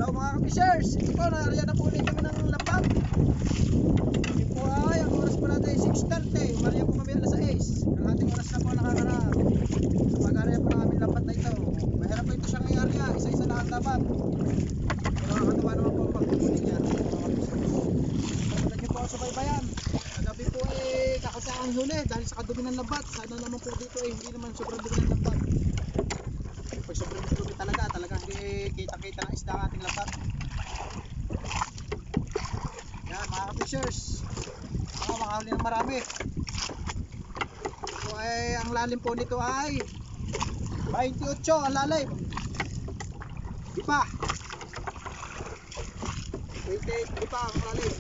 Hello mga ka-fishers! Ito po, nariyan na po ulit kami ng lambat. Ito po ay, ang oras pa natin 6:30. Mariyan po kami alas 6. Kalahating oras na po nakakarap. Sa pag-ariyan po namin lambat na ito. Mahirap po ito siyang i-area. Isa-isa na ang dapat. Pero nakakatawa naman po ang pagkukunin niya. Pagkukunin niyo po ako sa baybayan. Kagabi po ay kakasaan huli dahil sa kadumi ng lambat. Sana naman po dito ay hindi naman sobrang dumi ng lambat. Pag sobrang dumi talagang hindi kita-kita ng isda ang ating lambat. Yan mga ka-fishers, makahuli ng marami. Ito ay, ang lalim po nito ay 28 ang lalim. Di pa 28, di pa ang lalim.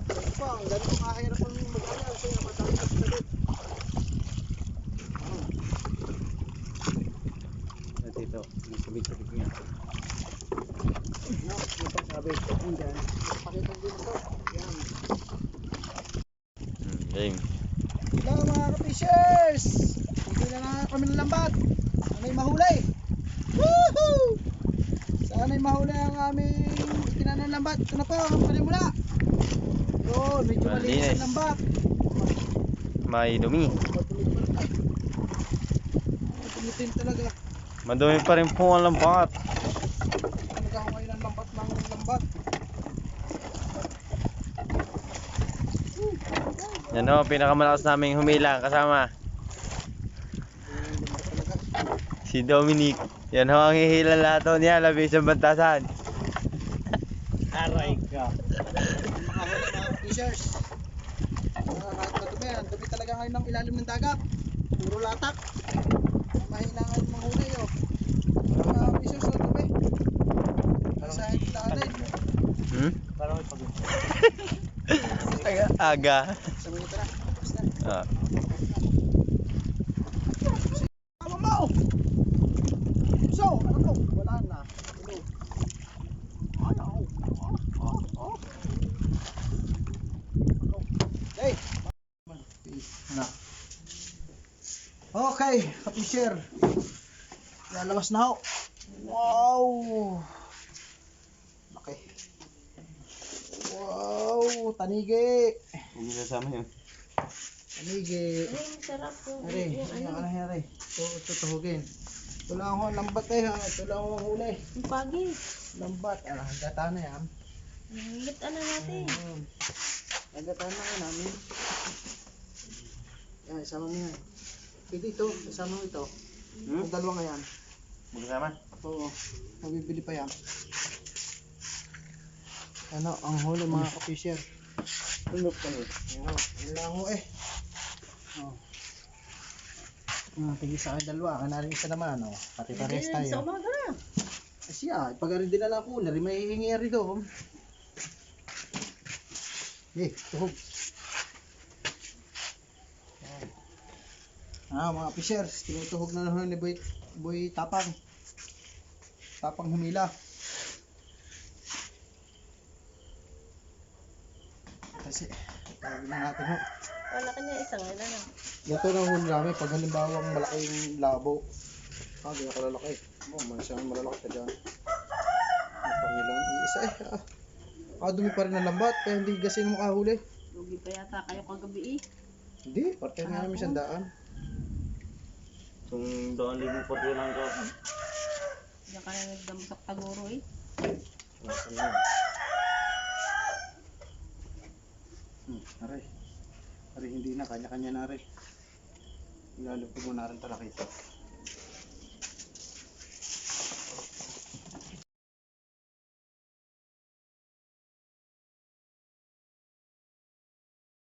Ito po, ang ganito makahirap ang mag-arial kasi napatawag sa talit. Dito, sabit-sabit niya. No, ito sabi ko dyan. Pakita din ito. Yan. Game. Hello mga ka-fishers! Hindi na kami ng lambat. Sana'y mahuli. Woohoo! Sana'y mahuli ang aming itinanong lambat. Ito na po, ang palimula. Yun, medyo malinis ang lambat. May dumi. Tumitin talaga. Madumi pa rin po ang lambat. Talaga ako ngayon ang lambat ng lambat. Yan o, pinakamalakas naming humila kasama si Dominic. Yan ho ang hihila lahat o niya, labi sa bantasan. Aray ka. Mga fishers. Kahit madumi, ang dumi talaga ngayon ng ilalim ng dagat. Puro latak. Mahina ngayon manghuli o. Mga fishers, ang dumi. Sa hitanin. Parang may pagod. Aga. Sa mga tara. Ah. Tama mo! So, ano to? Wala na. Ayaw. Okay. Okay, ka-fisher. Lalabas na ho. Wow! Laki. Wow! Tanigi! Hindi kasama yun. Tanigi. Ay, sarap po. Ari, ano ari? Tutuhugin. Ito lang ako, lambat eh ha. Ito lang ako huli. Ang pagi. Lambat. Hagata na yan. Hingit na natin. Hagata na ka namin. Yan, isama mo yan. Pwede ito, isama mo ito. Ang dalawa nga yan. Magkasama? Oo, mabibili pa yan. Ano, ang huli mga ka-fisher. Tulog ka mo. Yan lang ho eh. Oh. Tingin sa akin dalawa, kanarin isa naman, oh. Pati pares tayo. Sa umaga. Siya, pag-arin din na lang cooler, may hihingi rito. Tuhog. Mga fishers, tinutuhog na naman ni Boy Tapang. Tapang humila. Kasi, tawag na natin ho. Wala ka niya isang ina na. Ito na huli namin pag halimbawa malaking labo. Ganyan kalalaki. Masyadong malalaki ka dyan. Ang pangilan. Isa eh. Dumi pa rin ang lambat. Kaya hindi gasin makahuli. Lugi pa yata kayo kagabi eh. Hindi. Parte nga namin siyang daan. Kung 2,000 po rin lang ko. Diyan ka na nagdamusak taguro eh. Nasaan na? Aray. Aray hindi na. Kanya-kanya na aray. Ilalog ko muna rin talaki ito.